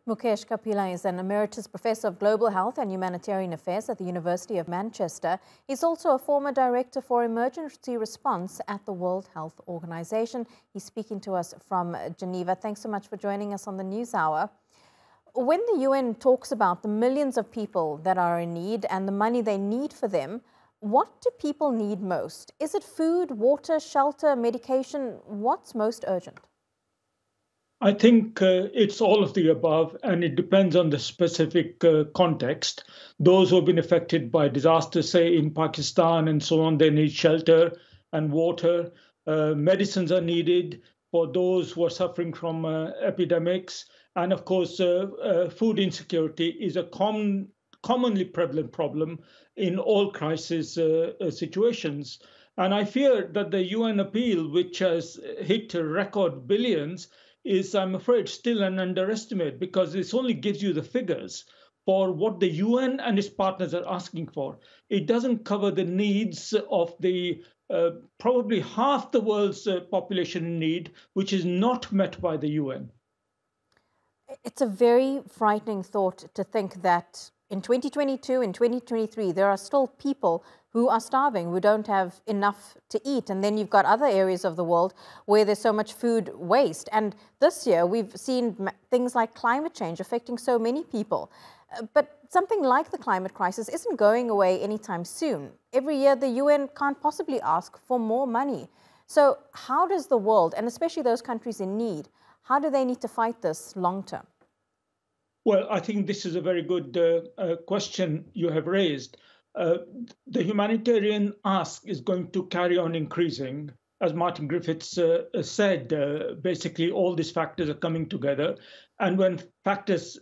Mukesh Kapila is an emeritus professor of global health and humanitarian affairs at the University of Manchester. He's also a former director for emergency response at the World Health Organization. He's speaking to us from Geneva. Thanks so much for joining us on the News Hour. When the UN talks about the millions of people that are in need and the money they need for them, what do people need most? Is it food, water, shelter, medication? What's most urgent? I think it's all of the above, and it depends on the specific context. Those who have been affected by disasters, say in Pakistan and so on, they need shelter and water. Medicines are needed for those who are suffering from epidemics. And of course, food insecurity is a commonly prevalent problem in all crisis situations. And I fear that the UN appeal, which has hit record billions, is, I'm afraid, still an underestimate, because this only gives you the figures for what the UN and its partners are asking for. It doesn't cover the needs of the probably half the world's population in need, which is not met by the UN. It's a very frightening thought to think that in 2022, in 2023, there are still people who are starving, who don't have enough to eat. And then you've got other areas of the world where there's so much food waste. And this year, we've seen things like climate change affecting so many people. But something like the climate crisis isn't going away anytime soon. Every year, the UN can't possibly ask for more money. So how does the world, and especially those countries in need, how do they need to fight this long term? Well, I think this is a very good question you have raised. The humanitarian ask is going to carry on increasing. As Martin Griffiths said, basically all these factors are coming together. And when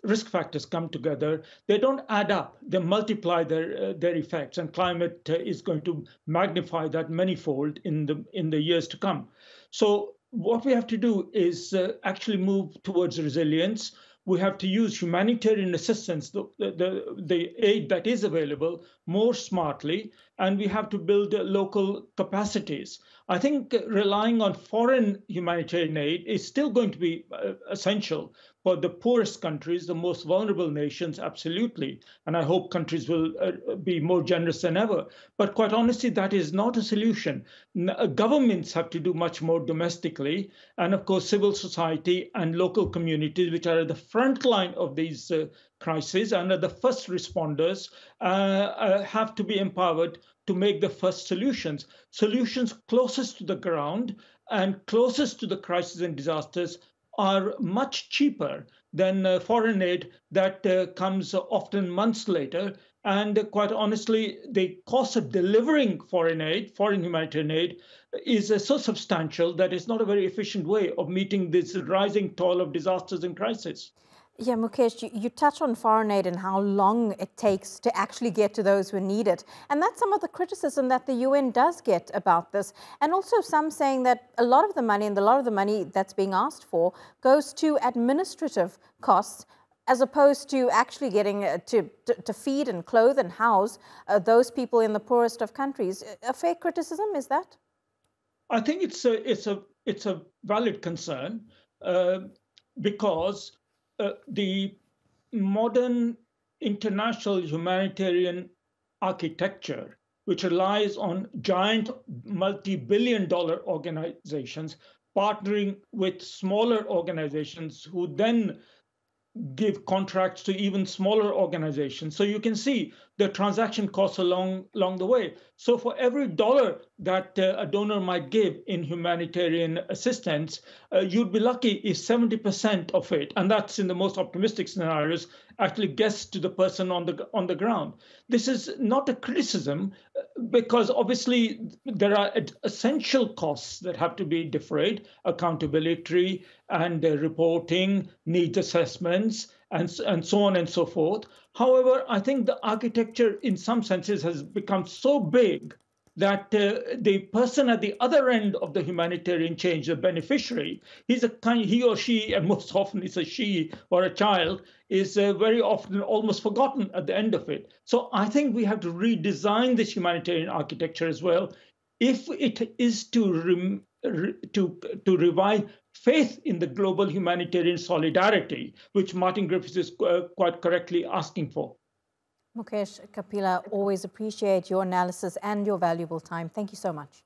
risk factors come together, they don't add up, they multiply their effects. And climate is going to magnify that manifold in the years to come. So what we have to do is actually move towards resilience. We have to use humanitarian assistance, the aid that is available, more smartly, and we have to build local capacities. I think relying on foreign humanitarian aid is still going to be essential for the poorest countries, the most vulnerable nations, absolutely. And I hope countries will be more generous than ever. But quite honestly, that is not a solution. Governments have to do much more domestically. And of course, civil society and local communities, which are at the front line of these crises and are the first responders, have to be empowered to make the first solutions closest to the ground and closest to the crises and disasters are much cheaper than foreign aid that comes often months later. And quite honestly, the cost of delivering foreign humanitarian aid, is so substantial that it's not a very efficient way of meeting this rising toll of disasters and crises. Yeah, Mukesh, you touch on foreign aid and how long it takes to actually get to those who need it. And that's some of the criticism that the UN does get about this. And also some saying that a lot of the money that's being asked for goes to administrative costs, as opposed to actually getting to feed and clothe and house those people in the poorest of countries. A fair criticism, is that? I think it's a valid concern because the modern international humanitarian architecture, which relies on giant multi-billion-dollar organizations partnering with smaller organizations who then give contracts to even smaller organizations. So you can see the transaction costs along the way. So for every dollar that a donor might give in humanitarian assistance, you'd be lucky if 70% of it, and that's in the most optimistic scenarios, actually gets to the person on the ground. This is not a criticism, because obviously there are essential costs that have to be defrayed: accountability and reporting, needs assessments, and so on and so forth. However, I think the architecture in some senses has become so big that the person at the other end of the humanitarian change, the beneficiary, he or she, and most often it's a she or a child, is very often almost forgotten at the end of it. So I think we have to redesign this humanitarian architecture as well, if it is to to revive faith in the global humanitarian solidarity, which Martin Griffiths is quite correctly asking for. Mukesh Kapila, always appreciate your analysis and your valuable time. Thank you so much.